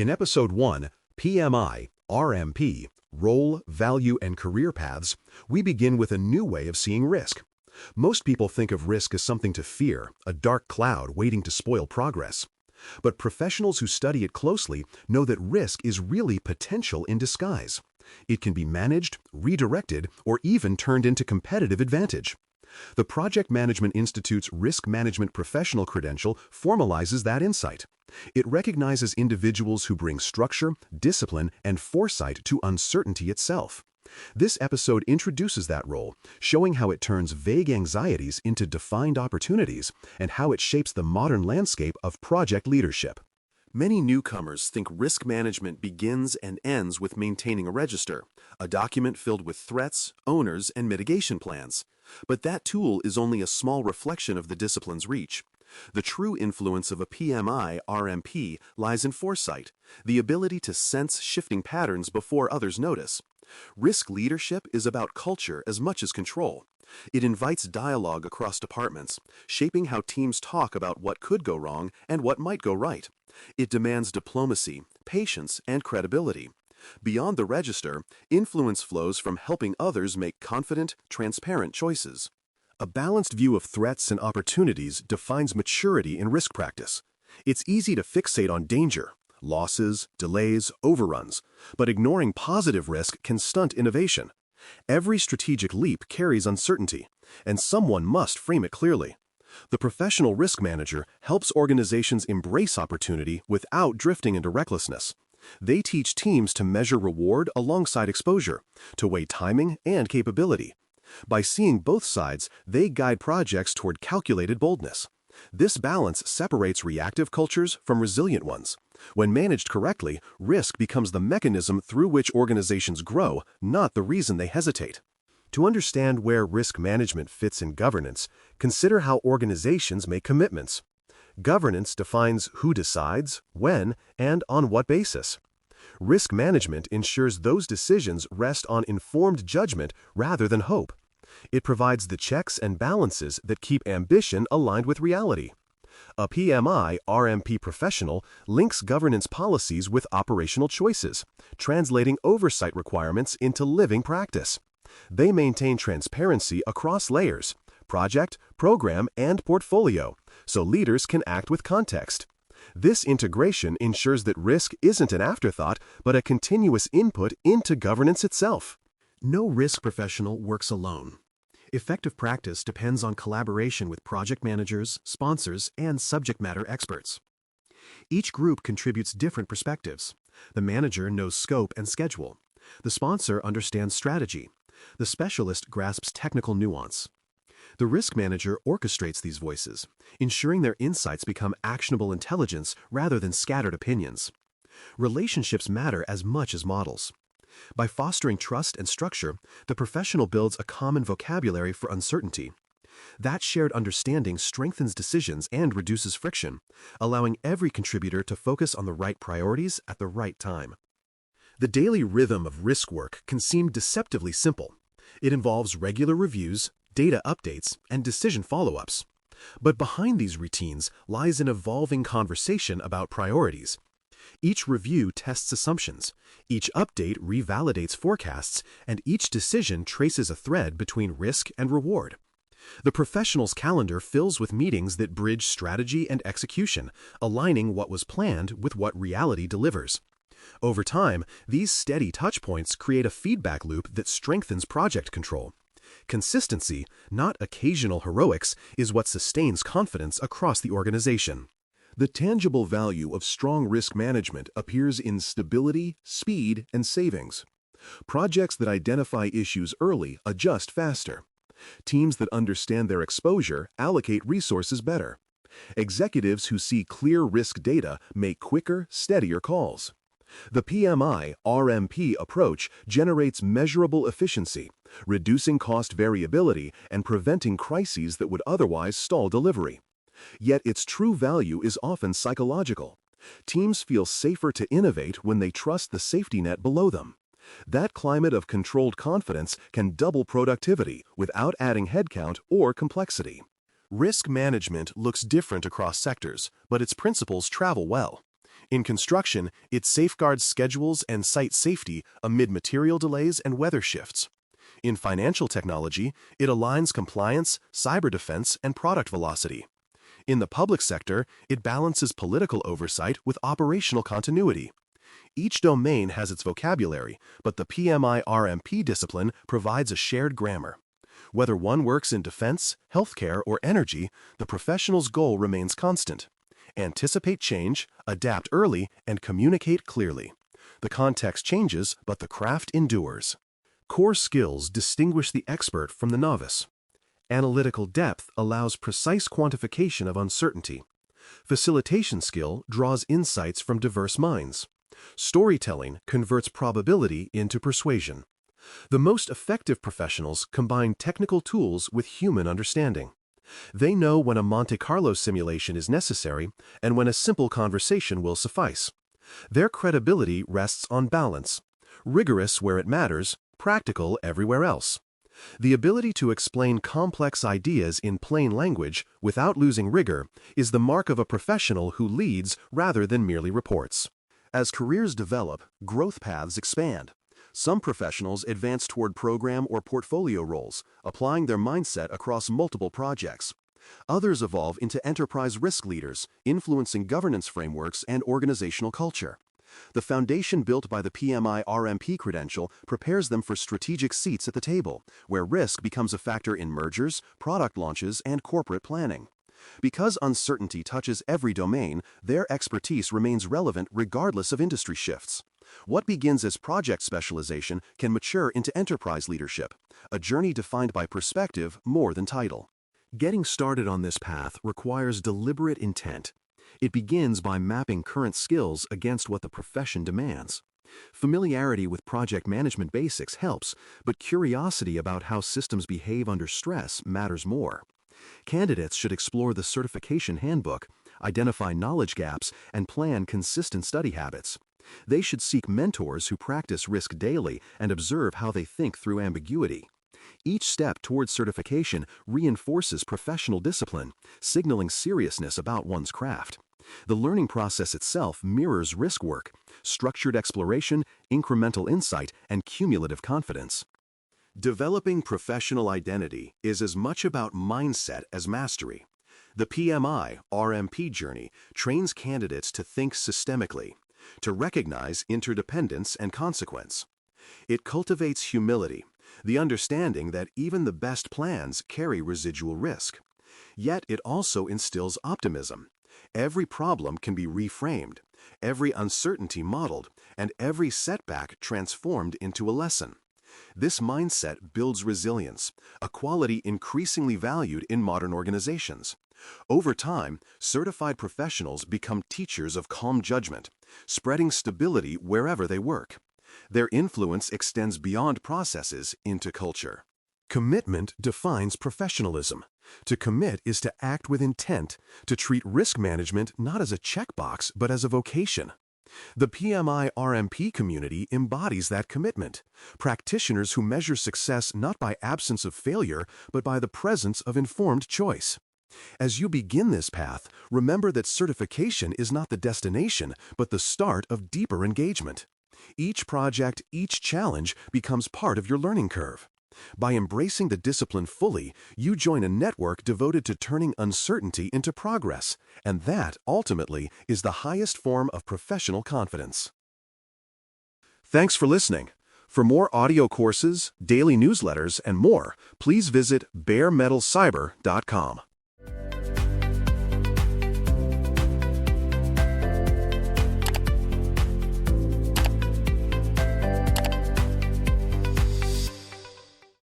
In Episode 1, PMI-RMP, Role, Value, and Career Paths, we begin with a new way of seeing risk. Most people think of risk as something to fear, a dark cloud waiting to spoil progress. But professionals who study it closely know that risk is really potential in disguise. It can be managed, redirected, or even turned into competitive advantage. The Project Management Institute's Risk Management Professional credential formalizes that insight. It recognizes individuals who bring structure, discipline, and foresight to uncertainty itself. This episode introduces that role, showing how it turns vague anxieties into defined opportunities and how it shapes the modern landscape of project leadership. Many newcomers think risk management begins and ends with maintaining a register, a document filled with threats, owners, and mitigation plans. But that tool is only a small reflection of the discipline's reach. The true influence of a PMI-RMP lies in foresight, the ability to sense shifting patterns before others notice. Risk leadership is about culture as much as control. It invites dialogue across departments, shaping how teams talk about what could go wrong and what might go right. It demands diplomacy, patience, and credibility. Beyond the register, influence flows from helping others make confident, transparent choices. A balanced view of threats and opportunities defines maturity in risk practice. It's easy to fixate on danger, losses, delays, overruns, but ignoring positive risk can stunt innovation. Every strategic leap carries uncertainty, and someone must frame it clearly. The professional risk manager helps organizations embrace opportunity without drifting into recklessness. They teach teams to measure reward alongside exposure, to weigh timing and capability. By seeing both sides, they guide projects toward calculated boldness. This balance separates reactive cultures from resilient ones. When managed correctly, risk becomes the mechanism through which organizations grow, not the reason they hesitate. To understand where risk management fits in governance, consider how organizations make commitments. Governance defines who decides, when, and on what basis. Risk management ensures those decisions rest on informed judgment rather than hope. It provides the checks and balances that keep ambition aligned with reality. A PMI-RMP professional links governance policies with operational choices, translating oversight requirements into living practice. They maintain transparency across layers, project, program, and portfolio, so leaders can act with context. This integration ensures that risk isn't an afterthought, but a continuous input into governance itself. No risk professional works alone. Effective practice depends on collaboration with project managers, sponsors, and subject matter experts. Each group contributes different perspectives. The manager knows scope and schedule. The sponsor understands strategy. The specialist grasps technical nuance. The risk manager orchestrates these voices, ensuring their insights become actionable intelligence rather than scattered opinions. Relationships matter as much as models. By fostering trust and structure, the professional builds a common vocabulary for uncertainty. That shared understanding strengthens decisions and reduces friction, allowing every contributor to focus on the right priorities at the right time. The daily rhythm of risk work can seem deceptively simple. It involves regular reviews, data updates, and decision follow-ups. But behind these routines lies an evolving conversation about priorities. Each review tests assumptions, each update revalidates forecasts, and each decision traces a thread between risk and reward. The professional's calendar fills with meetings that bridge strategy and execution, aligning what was planned with what reality delivers. Over time, these steady touchpoints create a feedback loop that strengthens project control. Consistency, not occasional heroics, is what sustains confidence across the organization. The tangible value of strong risk management appears in stability, speed, and savings. Projects that identify issues early adjust faster. Teams that understand their exposure allocate resources better. Executives who see clear risk data make quicker, steadier calls. The PMI-RMP approach generates measurable efficiency, reducing cost variability and preventing crises that would otherwise stall delivery. Yet its true value is often psychological. Teams feel safer to innovate when they trust the safety net below them. That climate of controlled confidence can double productivity without adding headcount or complexity. Risk management looks different across sectors, but its principles travel well. In construction, it safeguards schedules and site safety amid material delays and weather shifts. In financial technology, it aligns compliance, cyber defense, and product velocity. In the public sector, it balances political oversight with operational continuity. Each domain has its vocabulary, but the PMI-RMP discipline provides a shared grammar. Whether one works in defense, healthcare, or energy, the professional's goal remains constant. Anticipate change, adapt early, and communicate clearly. The context changes, but the craft endures. Core skills distinguish the expert from the novice. Analytical depth allows precise quantification of uncertainty. Facilitation skill draws insights from diverse minds. Storytelling converts probability into persuasion. The most effective professionals combine technical tools with human understanding. They know when a Monte Carlo simulation is necessary and when a simple conversation will suffice. Their credibility rests on balance, rigorous where it matters, practical everywhere else. The ability to explain complex ideas in plain language without losing rigor is the mark of a professional who leads rather than merely reports. As careers develop, growth paths expand. Some professionals advance toward program or portfolio roles, applying their mindset across multiple projects. Others evolve into enterprise risk leaders, influencing governance frameworks and organizational culture. The foundation built by the PMI-RMP credential prepares them for strategic seats at the table, where risk becomes a factor in mergers, product launches, and corporate planning. Because uncertainty touches every domain, their expertise remains relevant regardless of industry shifts. What begins as project specialization can mature into enterprise leadership, a journey defined by perspective more than title. Getting started on this path requires deliberate intent. It begins by mapping current skills against what the profession demands. Familiarity with project management basics helps, but curiosity about how systems behave under stress matters more. Candidates should explore the certification handbook, identify knowledge gaps, and plan consistent study habits. They should seek mentors who practice risk daily and observe how they think through ambiguity. Each step towards certification reinforces professional discipline, signaling seriousness about one's craft. The learning process itself mirrors risk work, structured exploration, incremental insight, and cumulative confidence. Developing professional identity is as much about mindset as mastery. The PMI-RMP journey trains candidates to think systemically, to recognize interdependence and consequence. It cultivates humility, the understanding that even the best plans carry residual risk. Yet it also instills optimism. Every problem can be reframed, every uncertainty modeled, and every setback transformed into a lesson. This mindset builds resilience, a quality increasingly valued in modern organizations. Over time, certified professionals become teachers of calm judgment, spreading stability wherever they work. Their influence extends beyond processes into culture. Commitment defines professionalism. To commit is to act with intent, to treat risk management not as a checkbox but as a vocation. The PMI-RMP community embodies that commitment, practitioners who measure success not by absence of failure, but by the presence of informed choice. As you begin this path, remember that certification is not the destination, but the start of deeper engagement. Each project, each challenge becomes part of your learning curve. By embracing the discipline fully, you join a network devoted to turning uncertainty into progress, and that, ultimately, is the highest form of professional confidence. Thanks for listening. For more audio courses, daily newsletters, and more, please visit baremetalcyber.com.